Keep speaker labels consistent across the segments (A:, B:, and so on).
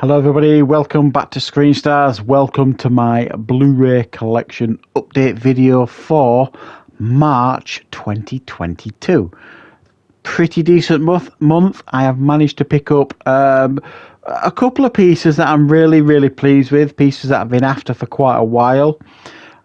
A: Hello everybody, welcome back to Screenstars. Welcome to my Blu-ray collection update video for March 2022. Pretty decent month. I have managed to pick up a couple of pieces that I'm really pleased with, pieces that I've been after for quite a while.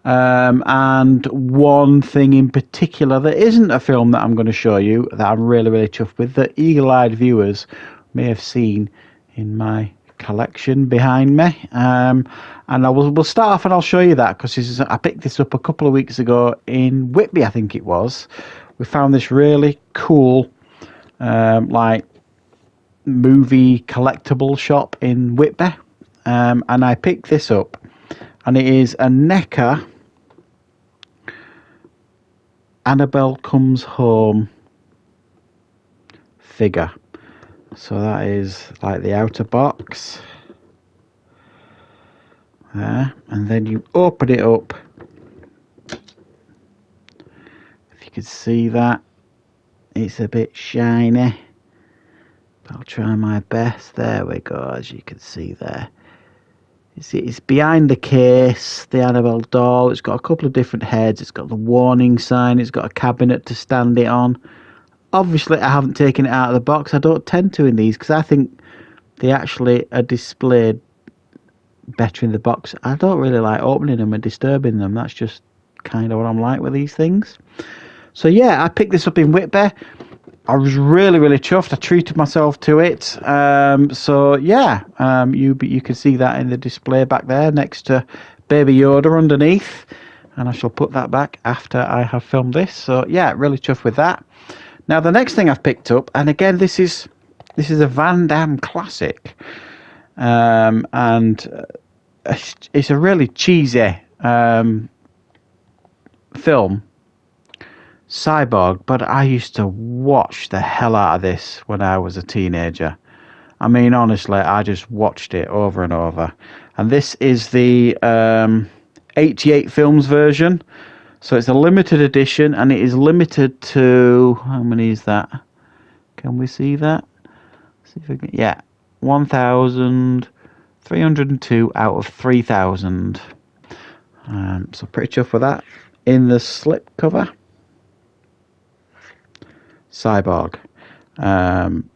A: And one thing in particular that isn't a film that I'm going to show you that I'm really chuffed with, that eagle-eyed viewers may have seen in my collection behind me, and we'll start off and I'll show you that because I picked this up a couple of weeks ago in Whitby, I think it was. We found this really cool like movie collectible shop in Whitby, and I picked this up, and it is a NECA Annabelle Comes Home figure. So that is like the outer box there, and then you open it up. If you can see that, it's a bit shiny, but I'll try my best. There we go, as you can see there. It's behind the case, the Annabelle doll. It's got a couple of different heads. It's got the warning sign. It's got a cabinet to stand it on. Obviously, I haven't taken it out of the box. I don't tend to in these because I think they actually are displayed better in the box. I don't really like opening them and disturbing them. That's just kind of what I'm like with these things. So yeah, I picked this up in Whitby. I was really chuffed. I treated myself to it. So yeah, you can see that in the display back there next to Baby Yoda underneath. And I shall put that back after I have filmed this. So yeah, really chuffed with that. Now the next thing I've picked up, and again this is a Damme Classic, and it's a really cheesy film, Cyborg, but I used to watch the hell out of this when I was a teenager. I mean, honestly, I just watched it over and over. And this is the 88 films version. So it's a limited edition, and it is limited to, how many is that? Can we see that? See if we can, yeah, 1,302 out of 3,000. So pretty chuffed with that. In the slip cover, Cyborg. I'm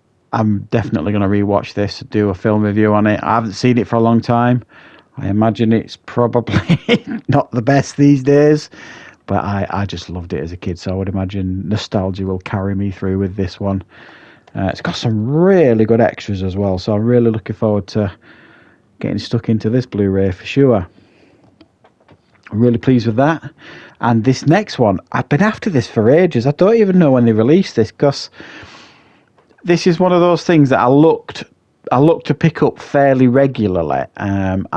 A: definitely going to rewatch this, do a film review on it. I haven't seen it for a long time. I imagine it's probably not the best these days. But I just loved it as a kid, so I would imagine nostalgia will carry me through with this one. It's got some really good extras as well, so I'm really looking forward to getting stuck into this Blu-ray for sure. I'm really pleased with that. And this next one, I've been after this for ages. I don't even know when they released this, because this is one of those things that I look to pick up fairly regularly, and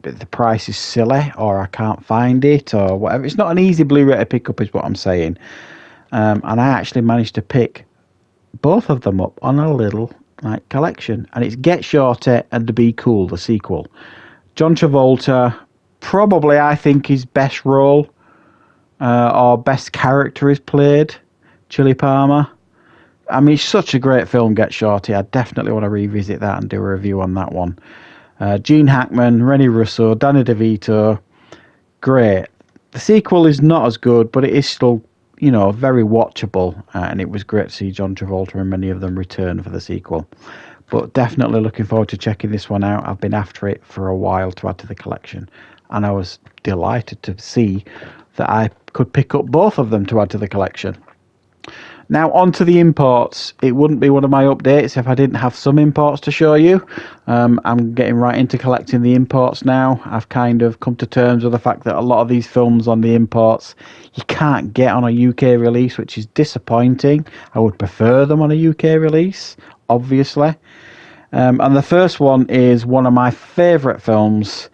A: the price is silly, or I can't find it, or whatever. It's not an easy Blu-ray to pick up, is what I'm saying. And I actually managed to pick both of them up on a little collection, and it's Get Shorty and the Be Cool, the sequel. John Travolta, probably I think his best role or best character is played, Chili Palmer. I mean, it's such a great film, Get Shorty. I definitely want to revisit that and do a review on that one. Gene Hackman, Rennie Russo, Danny DeVito, great. The sequel is not as good, but it is still, very watchable. And it was great to see John Travolta and many of them return for the sequel. But definitely looking forward to checking this one out. I've been after it for a while to add to the collection, and I was delighted to see that I could pick up both of them to add to the collection. Now, on to the imports. It wouldn't be one of my updates if I didn't have some imports to show you. I'm getting right into collecting the imports now. I've kind of come to terms with the fact that a lot of these films on the imports you can't get on a UK release, which is disappointing. I would prefer them on a UK release, obviously. And the first one is one of my favourite films,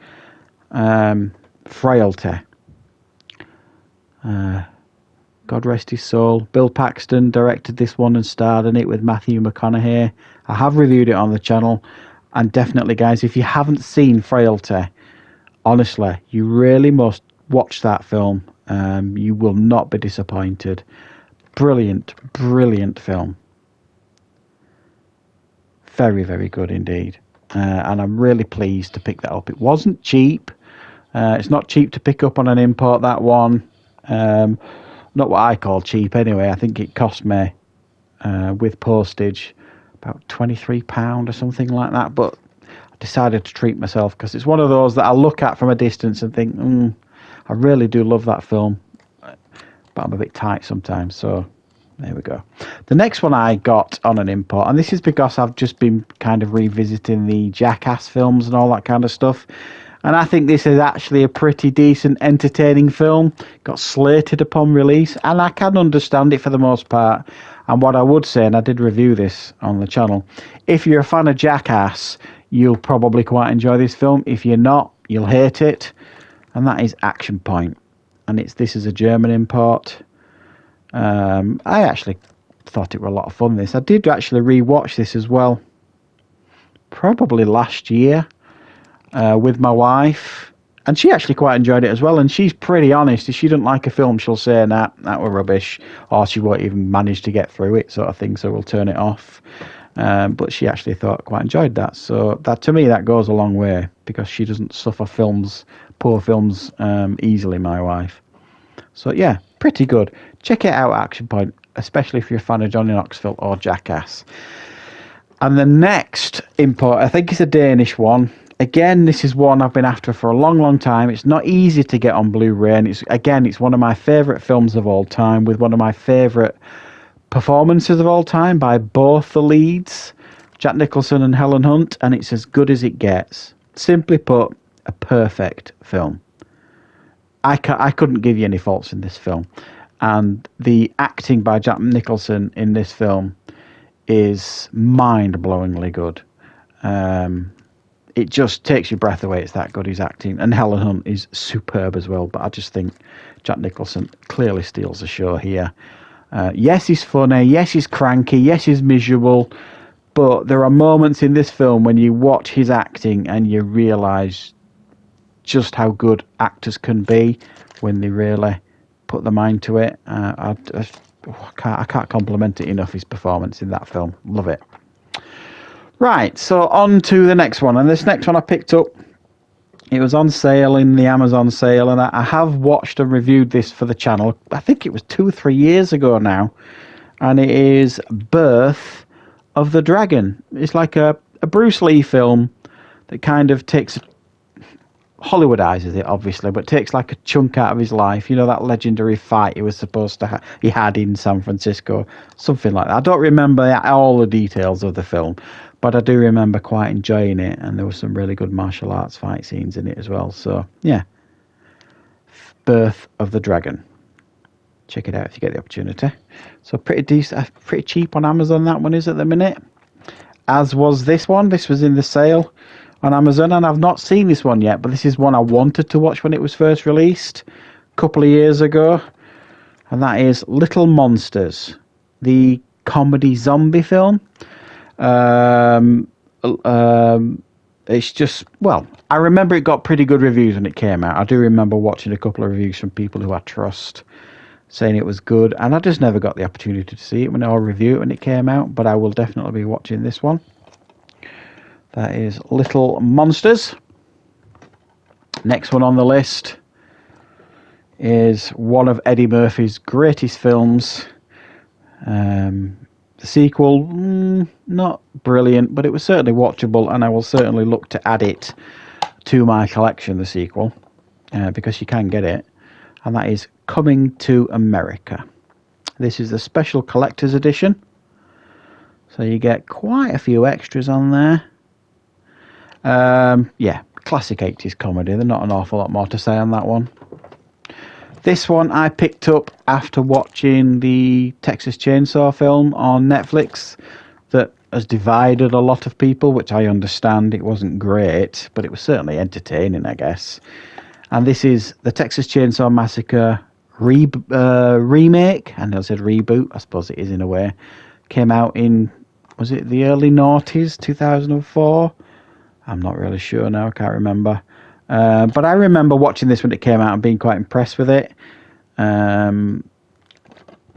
A: Frailty. God rest his soul. Bill Paxton directed this one and starred in it with Matthew McConaughey. I have reviewed it on the channel, and definitely, guys, if you haven't seen Frailty, honestly, you really must watch that film. You will not be disappointed. Brilliant film. Very, very good indeed. and I'm really pleased to pick that up. It wasn't cheap. It's not cheap to pick up on an import, that one. Not what I call cheap anyway. I think it cost me, with postage, about £23 or something like that. But I decided to treat myself because it's one of those that I look at from a distance and think, I really do love that film. But I'm a bit tight sometimes, so there we go. The next one I got on an import, and this is because I've just been kind of revisiting the Jackass films and all that kind of stuff. And I think this is actually a pretty decent, entertaining film. Got slated upon release, and I can understand it for the most part. And what I would say, and I did review this on the channel, if you're a fan of Jackass, you'll probably quite enjoy this film. If you're not, you'll hate it. And that is Action Point. And this is a German import. I actually thought it were a lot of fun, this. I did actually re-watch this as well. Probably last year. With my wife, and she actually quite enjoyed it as well. And she's pretty honest. If she doesn't like a film, she'll say, nah, that were rubbish, or she won't even manage to get through it, sort of thing, so we'll turn it off. But she actually quite enjoyed that. So that, to me, that goes a long way, because she doesn't suffer poor films easily, my wife. So yeah, pretty good. Check it out, Action Point, especially if you're a fan of Johnny Knoxville or Jackass. And the next import, I think it's a Danish one. Again, this is one I've been after for a long, long time. It's not easy to get on Blu-ray, and it's one of my favourite films of all time, with one of my favourite performances of all time by both the leads, Jack Nicholson and Helen Hunt, and it's as good as it gets. Simply put, a perfect film. I couldn't give you any faults in this film, and the acting by Jack Nicholson in this film is mind-blowingly good. It just takes your breath away. It's that good, his acting. And Helen Hunt is superb as well. But I just think Jack Nicholson clearly steals the show here. Yes, he's funny. Yes, he's cranky. Yes, he's miserable. But there are moments in this film when you watch his acting and you realise just how good actors can be when they really put their mind to it. I can't compliment it enough, his performance in that film. Love it. Right, so on to the next one. And this next one I picked up, it was on sale in the Amazon sale, and I have watched and reviewed this for the channel. I think it was 2 or 3 years ago now. And it is Birth of the Dragon. It's like a Bruce Lee film that kind of Hollywoodizes it, obviously, but takes like a chunk out of his life. You know, that legendary fight he was supposed to he had in San Francisco, something like that. I don't remember all the details of the film, but I do remember quite enjoying it, and there were some really good martial arts fight scenes in it as well. So yeah, Birth of the Dragon. Check it out if you get the opportunity. So pretty decent, pretty cheap on Amazon, that one is at the minute. As was this one. This was in the sale on Amazon, and I've not seen this one yet, but this is one I wanted to watch when it was first released a couple of years ago, and that is Little Monsters, the comedy zombie film. It's just, well, I remember it got pretty good reviews when it came out. I do remember watching a couple of reviews from people who I trust saying it was good, and I just never got the opportunity to see it or review it when it came out, but I will definitely be watching this one. That is Little Monsters. Next one on the list is one of Eddie Murphy's greatest films. The sequel, not brilliant, but it was certainly watchable, and I will certainly look to add it to my collection, the sequel, because you can get it. And that is Coming to America. This is the special collector's edition. So you get quite a few extras on there. Yeah, classic 80s comedy. There's not an awful lot more to say on that one. This one I picked up after watching the Texas Chainsaw film on Netflix that has divided a lot of people, which I understand. It wasn't great, but it was certainly entertaining, I guess. And this is the Texas Chainsaw Massacre remake. And I said reboot, I suppose it is in a way. Came out in, was it the early noughties, 2004? I'm not really sure now, I can't remember. But I remember watching this when it came out and being quite impressed with it.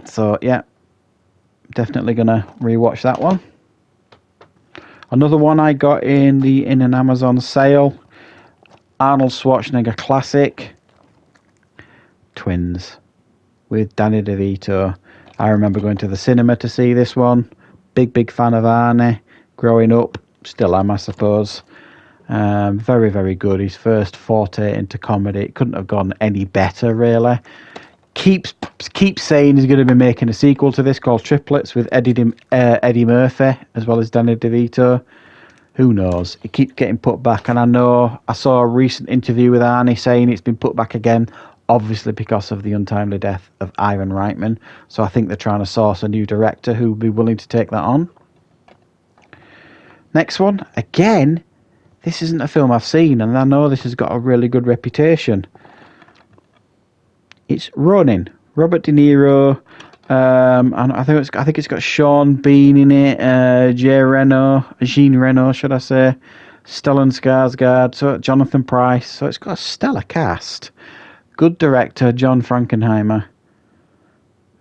A: So, yeah, definitely going to rewatch that one. Another one I got in an Amazon sale. Arnold Schwarzenegger Classic. Twins. With Danny DeVito. I remember going to the cinema to see this one. Big fan of Arnie. Growing up. Still am, I suppose. Very, very good. His first forte into comedy. It couldn't have gone any better, really. Keeps saying he's going to be making a sequel to this called Triplets with Eddie Murphy as well as Danny DeVito. Who knows? It keeps getting put back, and I saw a recent interview with Arnie saying it's been put back again, obviously because of the untimely death of Ivan Reitman. So I think they're trying to source a new director who will be willing to take that on. Next one, again, this isn't a film I've seen, and I know this has got a really good reputation. It's Ronin, Robert De Niro, and I think it's got Sean Bean in it, Jean Reno, should I say, Stellan Skarsgård, so Jonathan Pryce. So it's got a stellar cast. Good director, John Frankenheimer.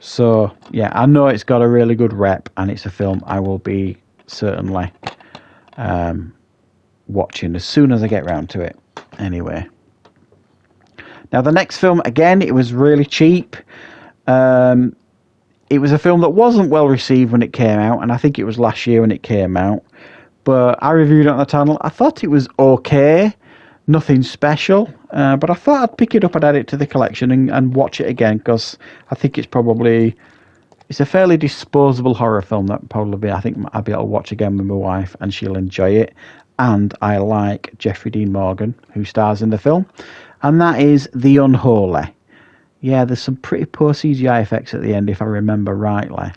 A: So yeah, I know it's got a really good rep, and it's a film I will be certainly watching as soon as I get round to it. Anyway. Now, the next film, again, it was really cheap. It was a film that wasn't well received when it came out, and I think it was last year when it came out. But I reviewed it on the channel. I thought it was okay, nothing special. But I thought I'd pick it up and add it to the collection and watch it again, because I think it's a fairly disposable horror film that I think I'll be able to watch again with my wife, and she'll enjoy it. And I like Jeffrey Dean Morgan, who stars in the film. And that is The Unholy. Yeah, there's some pretty poor CGI effects at the end, if I remember rightly.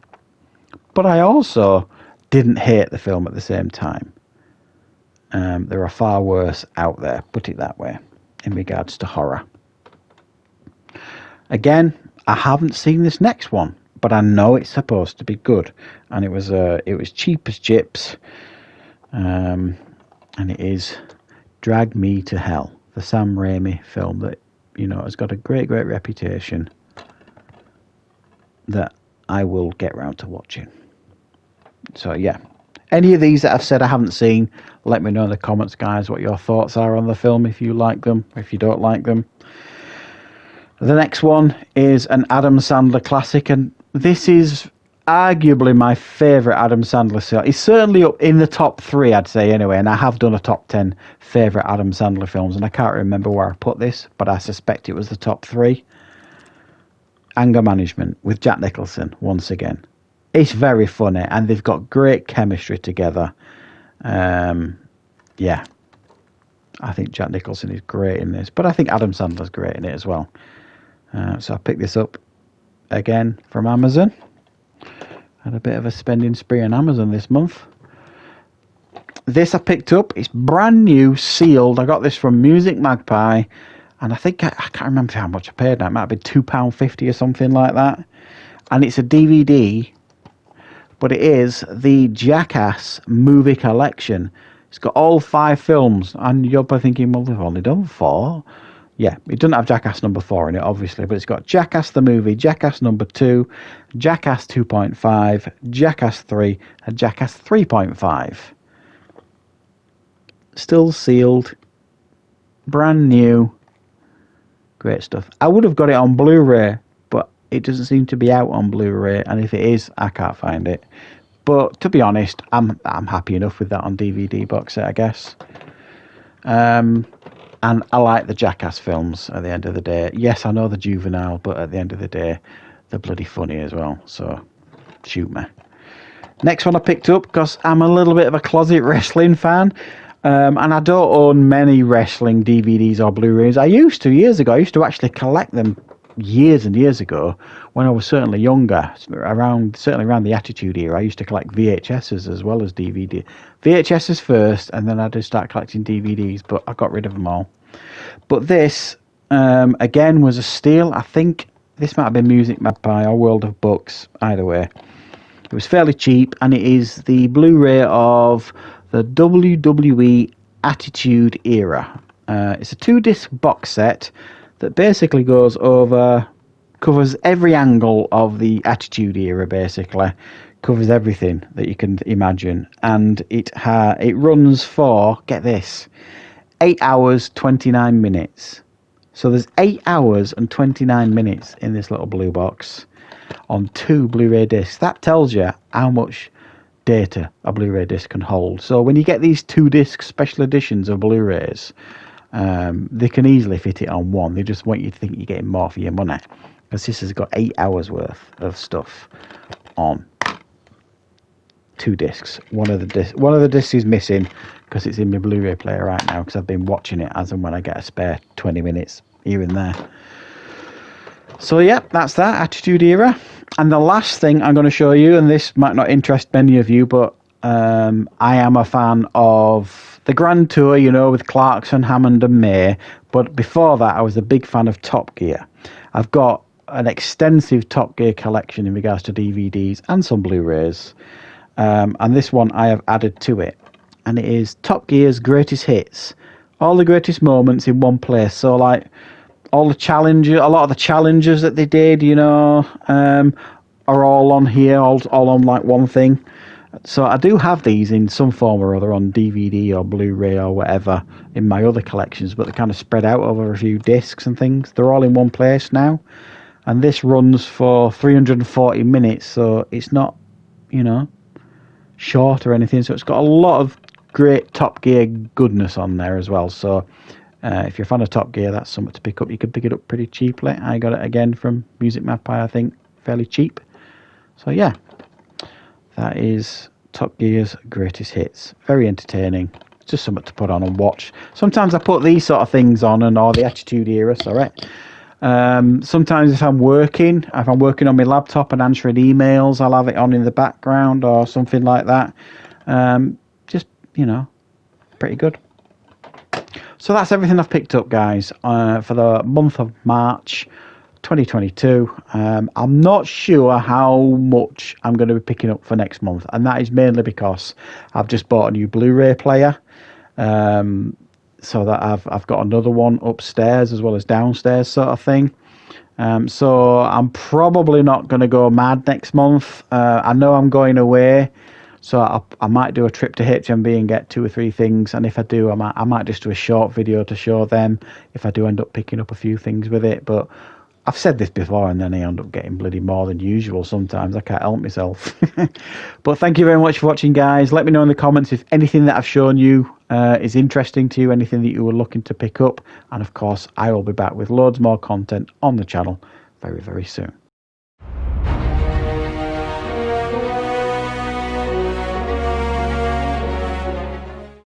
A: But I also didn't hate the film at the same time. There are far worse out there, put it that way, in regards to horror. Again, I haven't seen this next one, but I know it's supposed to be good. And it was cheap as chips. And it is Drag Me to Hell. The Sam Raimi film that, has got a great reputation that I will get round to watching. So, yeah. Any of these that I've said I haven't seen, let me know in the comments, guys, what your thoughts are on the film, if you like them, if you don't like them. The next one is an Adam Sandler classic, and this is arguably my favourite Adam Sandler film. He's certainly up in the top 3, I'd say, anyway, and I have done a top 10 favourite Adam Sandler films, and I can't remember where I put this, but I suspect it was the top 3. Anger Management with Jack Nicholson, once again. It's very funny, and they've got great chemistry together. Yeah, I think Jack Nicholson is great in this, but I think Adam Sandler's great in it as well. So I picked this up again from Amazon. Had a bit of a spending spree on Amazon this month. This I picked up. It's brand new, sealed. I got this from Music Magpie, and I think I can't remember how much I paid now. It might have been £2.50 or something like that. And it's a DVD, but it is the Jackass movie collection. It's got all 5 films, and you're probably thinking, well, they've only done 4. Yeah, it doesn't have Jackass number 4 in it, obviously, but it's got Jackass the movie, Jackass number 2, Jackass 2.5, Jackass 3, and Jackass 3.5. Still sealed, brand new, great stuff. I would have got it on Blu-ray, but it doesn't seem to be out on Blu-ray, and if it is, I can't find it. But to be honest, I'm happy enough with that on DVD box set, I guess. And I like the Jackass films at the end of the day. Yes, I know they're juvenile, but at the end of the day, they're bloody funny as well. So, shoot me. Next one I picked up, because I'm a little bit of a closet wrestling fan. And I don't own many wrestling DVDs or Blu-rays. I used to, years ago. I used to actually collect them years and years ago when I was certainly younger, certainly around the Attitude Era. I used to collect VHSs as well as DVD. VHSs first, and then I did start collecting DVDs, but I got rid of them all. But this, again, was a steal. I think this might have been Music Magpie or World of Books, either way. It was fairly cheap, and it is the Blu-ray of the WWE Attitude Era. It's a 2-disc box set that basically goes over covers every angle of the Attitude Era, basically. Covers everything that you can imagine. And it runs for, get this, 8 hours, 29 minutes. So there's 8 hours and 29 minutes in this little blue box on 2 Blu-ray discs. That tells you how much data a Blu-ray disc can hold. So when you get these 2 disc special editions of Blu-rays, they can easily fit it on one. They just want you to think you're getting more for your money, because this has got 8 hours worth of stuff on 2 discs. One of the discs is missing because it's in my Blu-ray player right now, because I've been watching it as and when I get a spare 20 minutes here and there. So yeah, that's that Attitude Era. And the last thing I'm going to show you, and this might not interest many of you, but I am a fan of the Grand Tour, you know, with Clarkson, Hammond and May. But before that, I was a big fan of Top Gear. I've got an extensive Top Gear collection in regards to DVDs and some Blu-rays. And this one I have added to it. And it is Top Gear's Greatest Hits. All the greatest moments in one place. So, like, all the challenges, a lot of the challenges that they did, you know, are all on here, all on, like, one thing. So I do have these in some form or other on DVD or Blu-ray or whatever in my other collections, but they're kind of spread out over a few discs and things. They're all in one place now. And this runs for 340 minutes, so it's not, you know, short or anything. So it's got a lot of great Top Gear goodness on there as well. So if you're a fan of Top Gear, that's something to pick up. You can pick it up pretty cheaply. I got it again from Music Magpie, I think, fairly cheap. So yeah, that is Top Gear's Greatest Hits. Very entertaining. Just something to put on and watch. Sometimes I put these sort of things on, or the Attitude Era, sorry. Sometimes if I'm working on my laptop and answering emails, I'll have it on in the background or something like that. Just, you know, pretty good. So that's everything I've picked up, guys, for the month of March 2022. I'm not sure how much I'm going to be picking up for next month, and that is mainly because I've just bought a new Blu-ray player. So that I've got another one upstairs as well as downstairs, sort of thing. So I'm probably not going to go mad next month. I know I'm going away, so I might do a trip to HMV and get 2 or 3 things. And if I do, I might just do a short video to show them if I do end up picking up a few things with it. But I've said this before, and then I end up getting bloody more than usual sometimes. I can't help myself. But thank you very much for watching, guys. Let me know in the comments if anything that I've shown you is interesting to you, anything that you were looking to pick up. And of course, I will be back with loads more content on the channel very, very soon.